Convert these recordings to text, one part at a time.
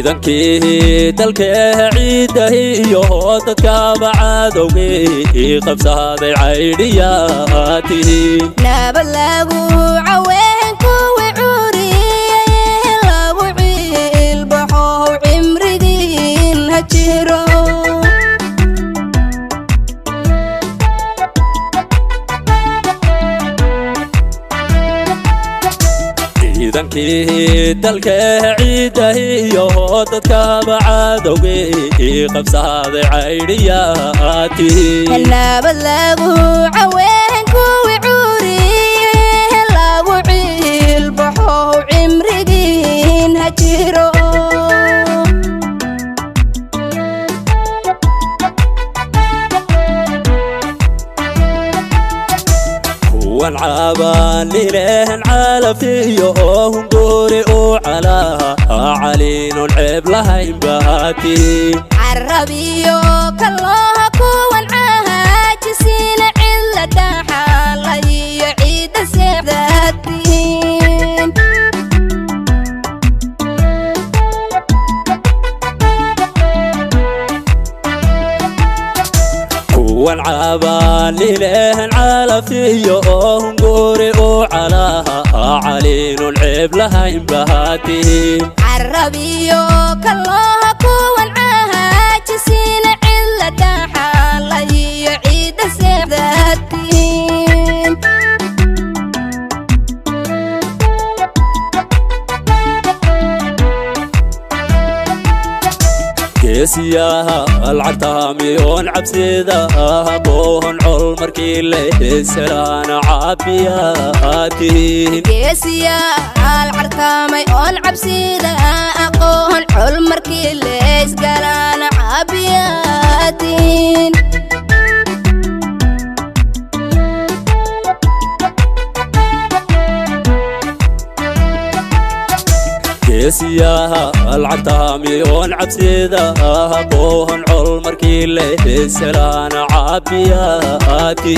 ciidankii dalka ciidaha iyo dadka bacadowgii qabsaday caydhiyaatihi nabad lagu caween kuwii curiyay lagu ciilbaxo cimrigiin ha jiro ciidankii dalka ciidaha iyo dadka bacadowgii qabsaday caydhiyaatihi nabad lagu caween kuwii curiyay lagu ciilbaxo cimrigiin ha jiro والعبان ليلهن عالفيه هنقوري وعلاها علين العيب لها ينبهاتي عربيو كالله كون عاجسين علا داحال يعيد سيداتين والعبان ليلهن عالفيه هنقوري وعلاها علين العيب لها ينبهاتي عربيو كالله كون عاجسين علا داحال يعيد سيداتين كيسياها العتامي ونعب سيدا قوهن عل مركي ليه سلان عابياتي كيسياها العتامي ونعب سيدا قوهن عل مركي ليه سلان عابياتي كيسياها العتامي ونعب سيدا قوهن عل مركي ليه سلان عابياتي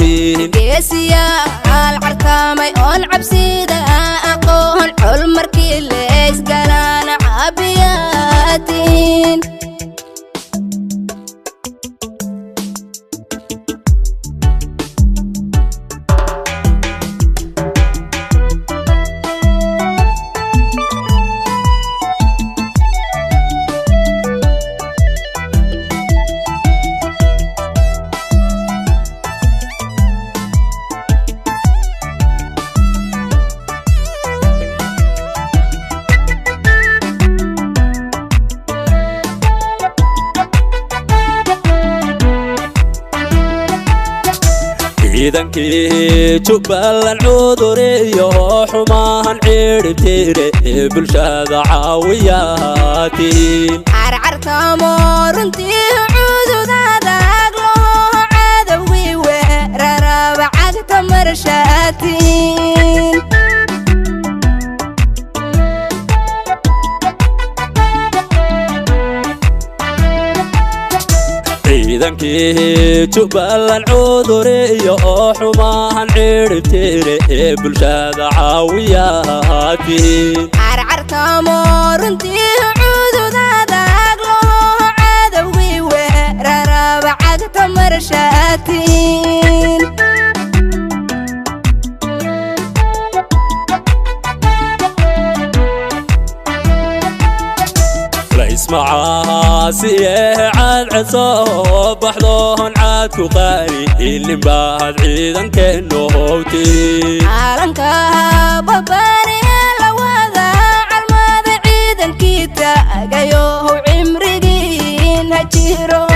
كيسياها العتامي ونعب سيدا قوهن عل مركي ليه سلان عابياتي ciidankii jubbaland cuduriyo xumaan ciribtire bulshada caawiyaatihiin carcartamo runtii cududaadag loo cadowgii weeraraba cagta marshaatiin ciidankii jubbaland cuduriyo xumaan ciribtire bulshada caawiyaatihiin carcartamo runtii cududaadag loo cadowgii weeraraba cagta marshaatiin اسمعها سيه عاد عصاب حضون عادكو قاري اللي بعد عيدن كأنه هوتي عالنك بباري لوذا عالماذا عيدن كيتا قيوه عمرقين هجيرو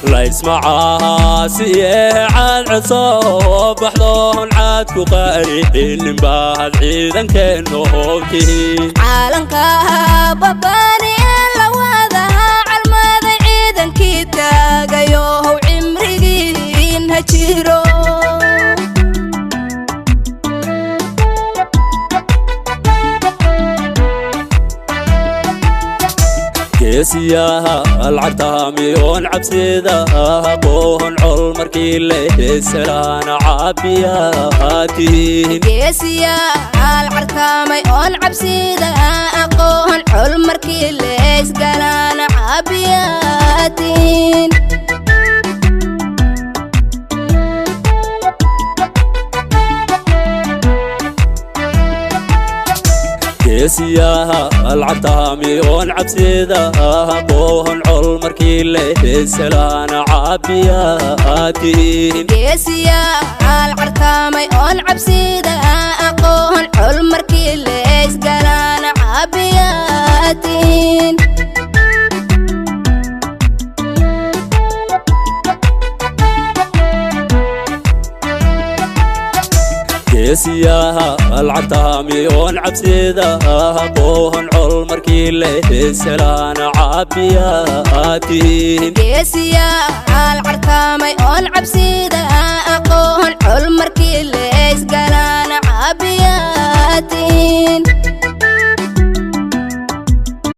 لا يسمعها سيه عاد عصاب حضون عادكو قاري اللي بعد عيدن كأنه هوتي عالنك بباري لوذا عالماذا عيدن كيتا قيوه عمرقين هجيرو geesiyaha alcartaamiyoon cabsida aqoon col markii leesalaana caabiyaatiin geesiyaha alcartaamiyoon cabsida aqoon col markii leesalaana caabiyaatiin geesiyaha alcartaamiyoon cabsida aqoon col markii leesalaana caabiyaatiin geesiyaha alcartaamiyoon cabsida aqoon col markii leesalaana caabiyaatiin geesiyaha alcartaamiyoon cabsida aqoon col markii leesalaana caabiyaatiin geesiyaha alcartaamiyoon cabsida aqoon col markii leesalaana caabiyaatiin